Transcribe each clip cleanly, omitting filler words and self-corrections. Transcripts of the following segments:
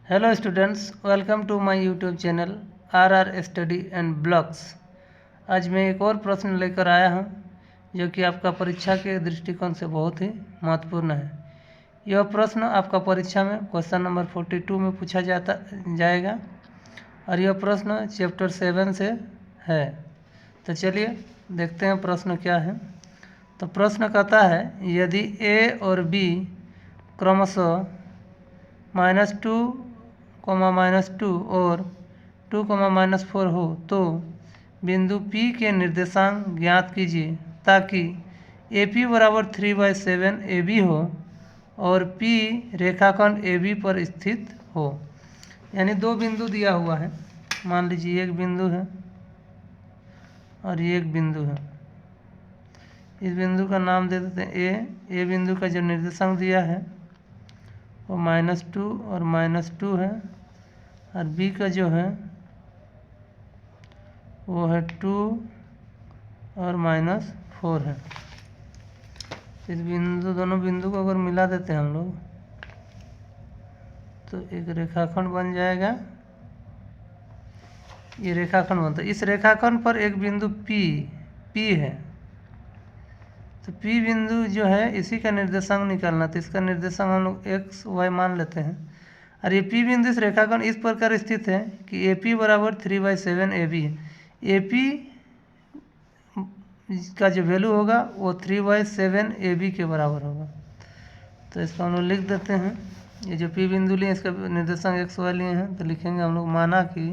Hello students, welcome to my YouTube channel R study and blogs. आज मैं एक और प्रश्न लेकर आया हूं जो कि आपका परीक्षा के दृष्टिकोण से बहुत ही महत्वपूर्ण है। यह प्रश्न आपका परीक्षा में क्वेश्चन नंबर 42 में पूछा जाएगा और यह प्रश्न चैप्टर 7 से है। तो चलिए देखते हैं प्रश्न क्या है। तो प्रश्न कहता है, यदि ए और बी क्रमशः -2, -2 और 2, -4 हो तो बिंदु P के निर्देशांक ज्ञात कीजिए ताकि AP बराबर 3/7 AB हो और P रेखाखंड AB पर स्थित हो। यानी दो बिंदु दिया हुआ है। मान लीजिए एक बिंदु है और ये एक बिंदु है। इस बिंदु का नाम दे देते हैं ए बिंदु का जो निर्देशांक दिया है वो -2 और -2 है और बी का जो है वो है 2 और -4 है। इस दोनों बिंदु को अगर मिला देते हैं हम लोग तो एक रेखाखंड बन जाएगा। ये रेखाखंड बनता है। इस रेखाखंड पर एक बिंदु P है। तो P बिंदु जो है इसी का निर्देशांक निकालना। तो इसका निर्देशांक हम लोग x y मान लेते हैं और ये P बिंदु इस रेखाखंड इस प्रकार स्थित है कि AP बराबर 3/7 AB है। AP का जो वैल्यू होगा वो 3/7 AB के बराबर होगा। तो इसको हम लोग लिख देते हैं। ये जो P बिंदु लिए इसका निर्देशांक x y लिए हैं तो लिखेंगे हम लोग माना कि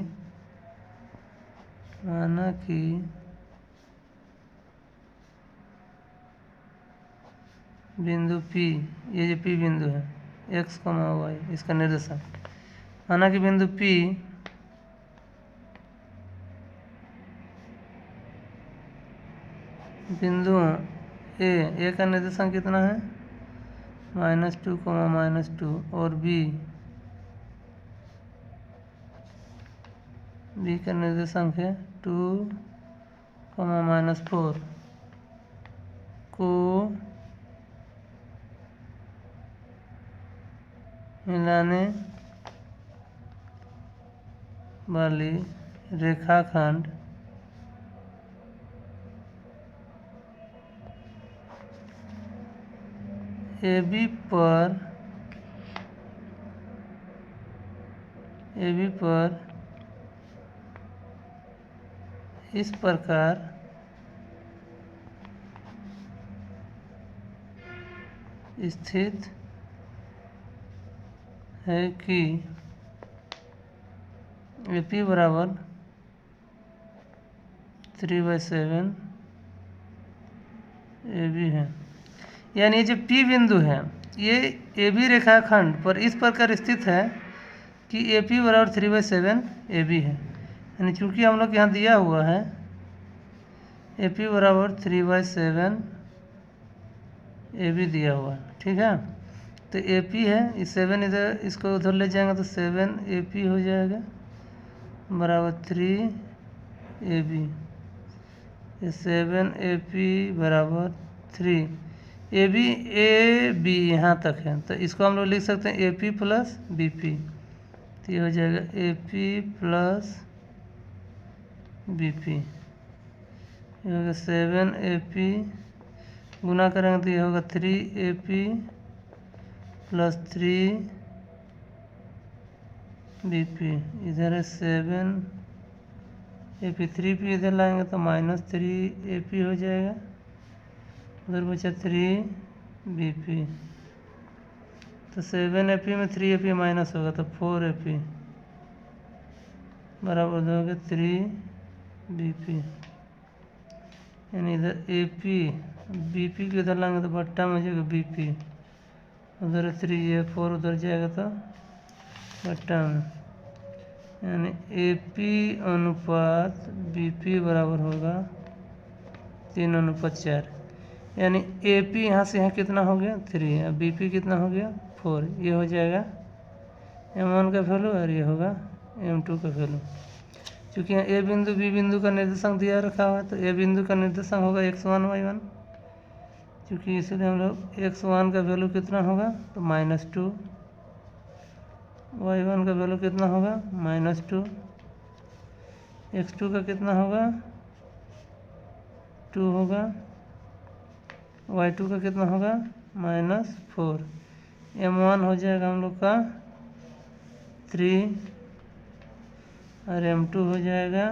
बिंदु P, ये जो P बिंदु है x, y इसका निर्देशांक, माना कि बिंदु P बिंदु ए का निर्देशांक कितना है -2, -2 और बी का निर्देशांक है 2, -4 को मिलाने वाली रेखाखंड AB पर इस प्रकार स्थित है कि AP बराबर 3/7 AB है। यानी जो P बिंदु है ये AB रेखाखंड पर इस प्रकार स्थित है कि AP बराबर 3/7 AB है। यानी चूँकि हम लोग यहाँ दिया हुआ है AP बराबर 3/7 AB दिया हुआ है, ठीक है। तो AP है, इस 7 इधर इसको उधर ले जाएंगे तो 7 AP हो जाएगा बराबर 3 AB। 7 AP बराबर 3 AB यहाँ तक है तो इसको हम लोग लिख सकते हैं AP प्लस BP। तो ये हो जाएगा AP प्लस BP। ये होगा 7 AP गुना करेंगे तो ये होगा 3 AP प्लस 3 BP। इधर है 7 AP, 3 P इधर लाएंगे तो -3 AP हो जाएगा। उधर बचा 3 BP। तो 7 AP में 3 AP माइनस होगा तो 4 AP बराबर हो गया 3 BP। यानी इधर AP BP को इधर लाएंगे तो बट्टा में हो जाएगा BP। उधर 3 है 4 उधर जाएगा तो बट्टा में, यानी AP अनुपात BP बराबर होगा 3:4। यानी AP यहाँ से यहाँ कितना हो गया 3 और BP कितना हो गया 4। ये हो जाएगा M1 का वैल्यू और ये होगा M2 का वैल्यू। क्योंकि यहाँ A बिंदु B बिंदु का निर्देशांक दिया रखा हुआ है तो A बिंदु का निर्देशांक होगा x1 y1। क्योंकि इसलिए हम लोग x1 का वैल्यू कितना होगा तो -2 y1 का वैल्यू कितना होगा -2, x2 का कितना होगा 2 होगा, y2 का कितना होगा -4, m1 हो जाएगा हम लोग का 3 और m2 हो जाएगा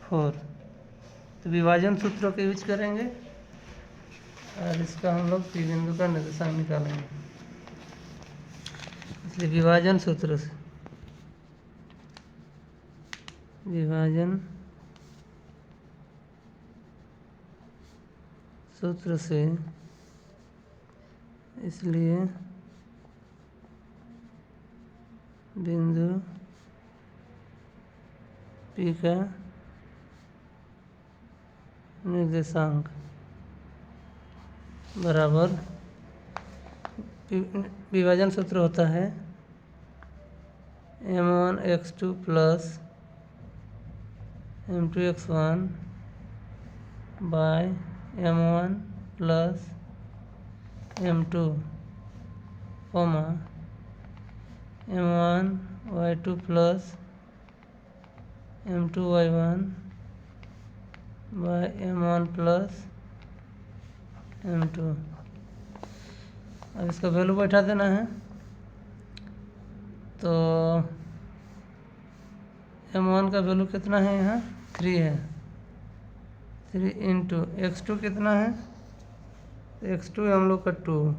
4। तो विभाजन सूत्रों का यूज करेंगे और इसका हम लोग पी बिंदु का निर्देशांक निकालेंगे। इसलिए विभाजन सूत्र से इसलिए बिंदु P का निर्देशांक बराबर विभाजन सूत्र होता है m1x2 plus m2x1 by m1 plus m2 comma m1y2 plus m2y1 by m1 plus m2। अब इसका वैल्यू बैठा देना है, तो m1 का वैल्यू कितना है यहाँ 3 है, 3 इंटू x2 कितना है, x2 हम लोग का 2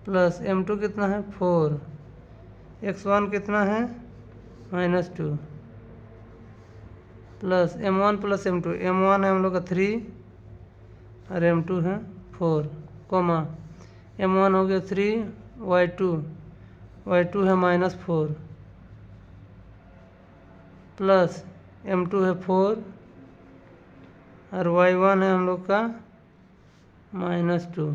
प्लस m2 कितना है 4, x1 कितना है -2 plus m1 plus m2, m1 है हम लोग का 3 और m2 है 4 कोमा m1 हो गया 3, y2 है -4 प्लस m2 है 4 और y1 है हम लोग का -2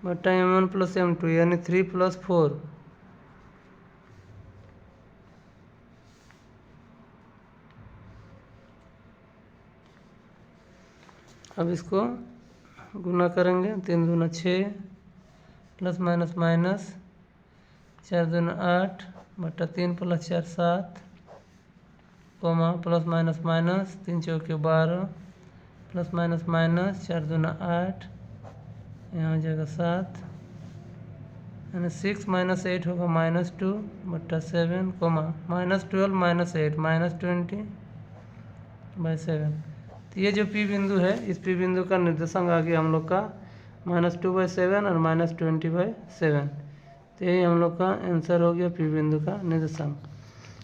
बटा m1 प्लस m2 यानी 3 प्लस 4। अब इसको गुना करेंगे, 3 दूना 6 प्लस माइनस माइनस 4 दूना 8 बटा 3 plus 4 7 coma plus minus minus 3 चौके 12 प्लस माइनस माइनस 4 दूना 8, यहाँ हो जाएगा 7 यानी 6 माइनस 8 होगा -2 बटा 7 कोमा -12 -8 -20 बाई 7। तो ये जो P बिंदु है, इस P बिंदु का निर्देशांक आ गया हम लोग का -2/7 और -20/7। तो यही हम लोग का आंसर हो गया P बिंदु का निर्देशांक।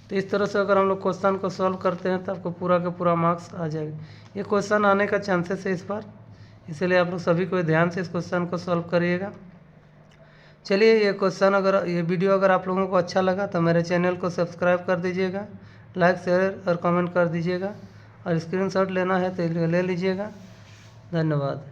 तो इस तरह से अगर हम लोग क्वेश्चन को सॉल्व करते हैं तो आपको पूरा का पूरा मार्क्स आ जाएगा। ये क्वेश्चन आने का चांसेस है इस बार, इसलिए आप लोग सभी को ध्यान से इस क्वेश्चन को सॉल्व करिएगा। चलिए, ये वीडियो अगर आप लोगों को अच्छा लगा तो मेरे चैनल को सब्सक्राइब कर दीजिएगा, लाइक शेयर और कमेंट कर दीजिएगा, और स्क्रीनशॉट लेना है तो ले लीजिएगा। धन्यवाद।